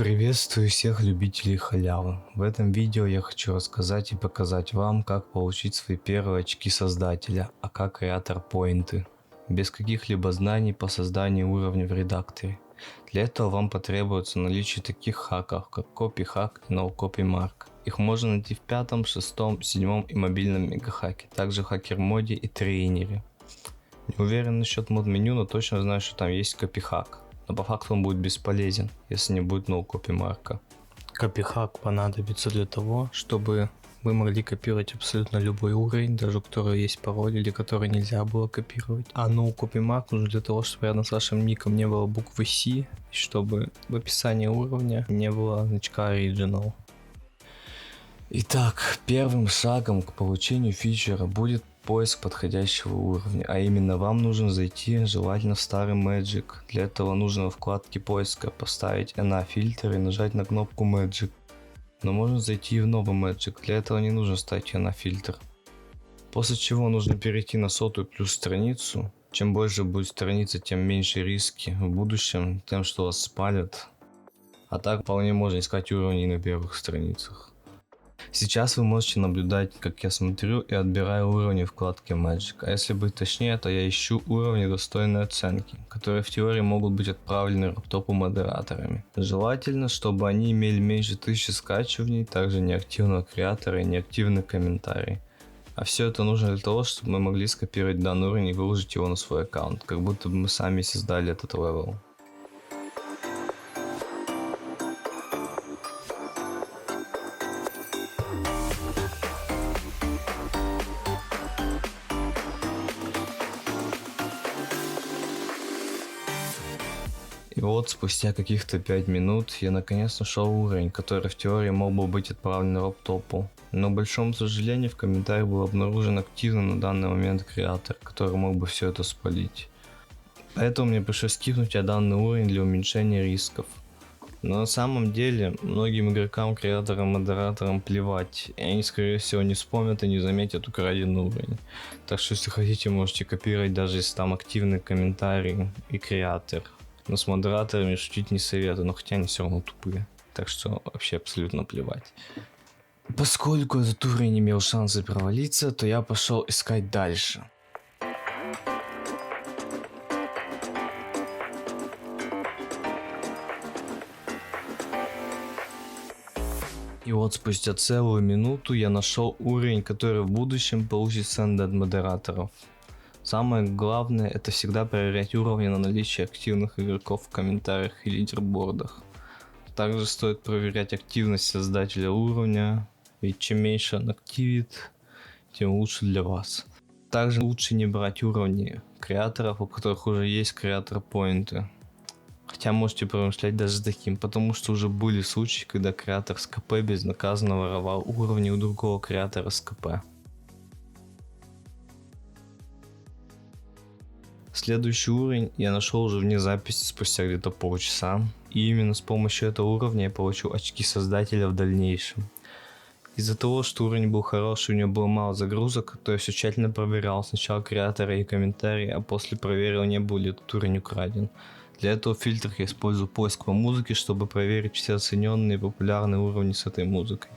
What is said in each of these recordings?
Приветствую всех любителей халявы. В этом видео я хочу рассказать и показать вам, как получить свои первые очки создателя, АК Creator Points, без каких-либо знаний по созданию уровня в редакторе. Для этого вам потребуется наличие таких хаков, как CopyHack и NoCopyMark. Их можно найти в 5, 6, 7 и мобильном мегахаке, также в хакер-моде и тренере. Не уверен насчет мод-меню, но точно знаю, что там есть CopyHack. Но по факту он будет бесполезен, если не будет NoCopyMark. CopyHack понадобится для того, чтобы вы могли копировать абсолютно любой уровень, даже у которого есть пароль или который нельзя было копировать. А NoCopyMark нужен для того, чтобы рядом с вашим ником не было буквы C, и чтобы в описании уровня не было значка Original. Итак, первым шагом к получению фичера будет поиск подходящего уровня, а именно вам нужно зайти желательно в старый Magic. Для этого нужно в вкладке поиска поставить NA фильтр и нажать на кнопку Magic. Но можно зайти и в новый Magic, для этого не нужно ставить NA фильтр. После чего нужно перейти на 100 плюс страницу. Чем больше будет страница, тем меньше риски в будущем тем, что вас спалят. А так вполне можно искать уровни на первых страницах. Сейчас вы можете наблюдать, как я смотрю и отбираю уровни в вкладке Magic. А если быть точнее, то я ищу уровни достойной оценки, которые в теории могут быть отправлены Роптопу модераторами. Желательно, чтобы они имели меньше 1000 скачиваний, также неактивного креатора и неактивный комментарий. А все это нужно для того, чтобы мы могли скопировать данный уровень и выложить его на свой аккаунт, как будто бы мы сами создали этот левел. И вот спустя каких-то 5 минут я наконец нашел уровень, который в теории мог бы быть отправлен Роптопу. Но к большому сожалению в комментариях был обнаружен активный на данный момент креатор, который мог бы все это спалить. Поэтому мне пришлось скипнуть данный уровень для уменьшения рисков. Но на самом деле многим игрокам, креаторам, модераторам плевать, и они скорее всего не вспомнят и не заметят украденный уровень. Так что если хотите, можете копировать, даже если там активный комментарий и креатор. Но с модераторами шутить не советую, но хотя они все равно тупые. Так что вообще абсолютно плевать. Поскольку этот уровень имел шансы провалиться, то я пошел искать дальше. И вот спустя целую минуту я нашел уровень, который в будущем получит сенды от модераторов. Самое главное — это всегда проверять уровни на наличие активных игроков в комментариях и лидербордах. Также стоит проверять активность создателя уровня, ведь чем меньше он активит, тем лучше для вас. Также лучше не брать уровни креаторов, у которых уже есть креатор поинты. Хотя можете промышлять даже с таким, потому что уже были случаи, когда креатор с КП безнаказанно воровал уровни у другого креатора с КП. Следующий уровень я нашел уже вне записи спустя где-то полчаса, и именно с помощью этого уровня я получил очки создателя в дальнейшем. Из-за того, что уровень был хороший, у него было мало загрузок, то я все тщательно проверял сначала креатора и комментарии, а после проверил, не был ли этот уровень украден. Для этого в фильтрах я использую поиск по музыке, чтобы проверить все оцененные и популярные уровни с этой музыкой.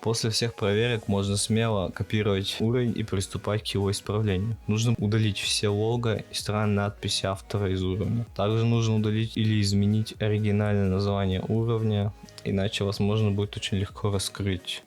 После всех проверок можно смело копировать уровень и приступать к его исправлению. Нужно удалить все лого и странные надписи автора из уровня. Также нужно удалить или изменить оригинальное название уровня, иначе вас можно будет очень легко раскрыть.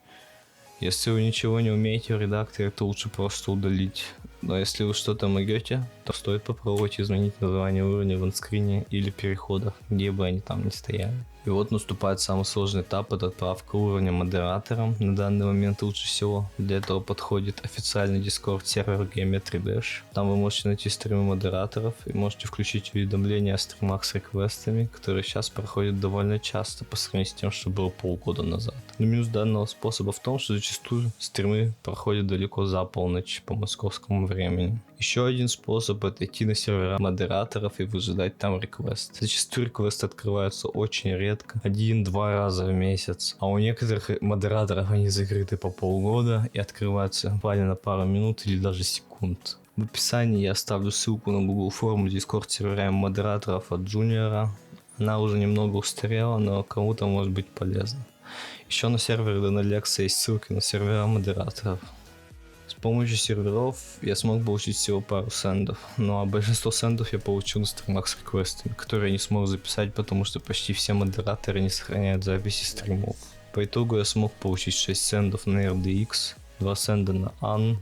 Если вы ничего не умеете в редакторе, то лучше просто удалить. Но если вы что-то могете, то стоит попробовать изменить название уровня в андскрине или переходах, где бы они там ни стояли. И вот наступает самый сложный этап, это отправка уровня модераторам. На данный момент лучше всего для этого подходит официальный Discord сервер Geometry Dash. Там вы можете найти стримы модераторов и можете включить уведомления о стримах с реквестами, которые сейчас проходят довольно часто по сравнению с тем, что было полгода назад. Но минус данного способа в том, что зачастую стримы проходят далеко за полночь по московскому времени. времени. Еще один способ — это идти на сервера модераторов и выжидать там реквест. Зачастую реквесты открываются очень редко, 1-2 раза в месяц, а у некоторых модераторов они закрыты по полгода и открываются буквально на пару минут или даже секунд. В описании я оставлю ссылку на Google форму Discord сервера модераторов от Junior. Она уже немного устарела, но кому-то может быть полезна. Еще на сервере Dynalex есть ссылки на сервера модераторов. С помощью серверов я смог получить всего пару сендов, ну а большинство сендов я получил на стримах с реквестами, которые я не смог записать, потому что почти все модераторы не сохраняют записи стримов. По итогу я смог получить 6 сендов на RDX, 2 сенда на AN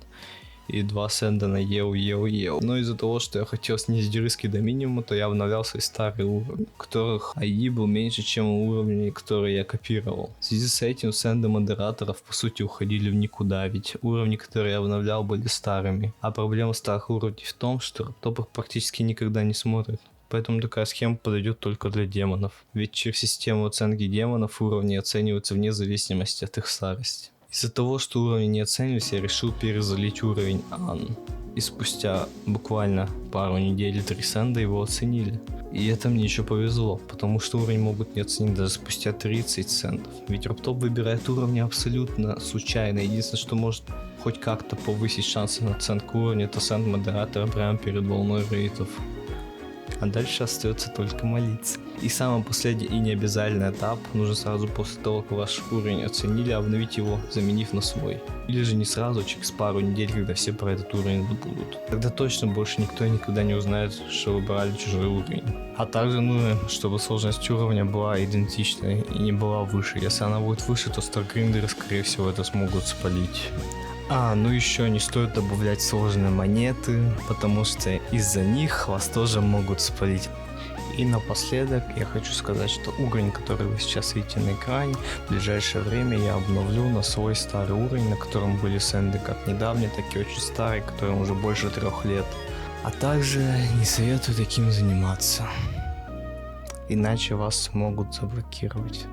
и 2 сенда на EO. Но из-за того, что я хотел снизить риски до минимума, то я обновлял свои старые уровни, у которых ID был меньше, чем у уровней, которые я копировал. В связи с этим сенды модераторов по сути уходили в никуда, ведь уровни, которые я обновлял, были старыми. А проблема старых уровней в том, что топ их практически никогда не смотрит. Поэтому такая схема подойдет только для демонов. Ведь через систему оценки демонов уровни оцениваются вне зависимости от их старости. Из-за того, что уровни не оценивались, я решил перезалить уровень AN. И спустя буквально пару недель 3 сенда его оценили. И это мне еще повезло, потому что уровень могут не оценить даже спустя 30 сендов. Ведь Роптоп выбирает уровни абсолютно случайно. Единственное, что может хоть как-то повысить шансы на оценку уровня, это сенд модератора прямо перед волной рейтов. А дальше остается только молиться. И самый последний и необязательный этап нужно сразу после того, как ваш уровень оценили, обновить его, заменив на свой. Или же не сразу, а через пару недель, когда все про этот уровень забудут. Тогда точно больше никто никогда не узнает, что вы брали чужой уровень. А также нужно, чтобы сложность уровня была идентичной и не была выше. Если она будет выше, то старгриндеры скорее всего это смогут спалить. Ну еще не стоит добавлять сложные монеты, потому что из-за них вас тоже могут спалить. И напоследок я хочу сказать, что уровень, который вы сейчас видите на экране, в ближайшее время я обновлю на свой старый уровень, на котором были сенды как недавние, так и очень старые, которым уже больше 3 лет. А также не советую таким заниматься, иначе вас могут заблокировать.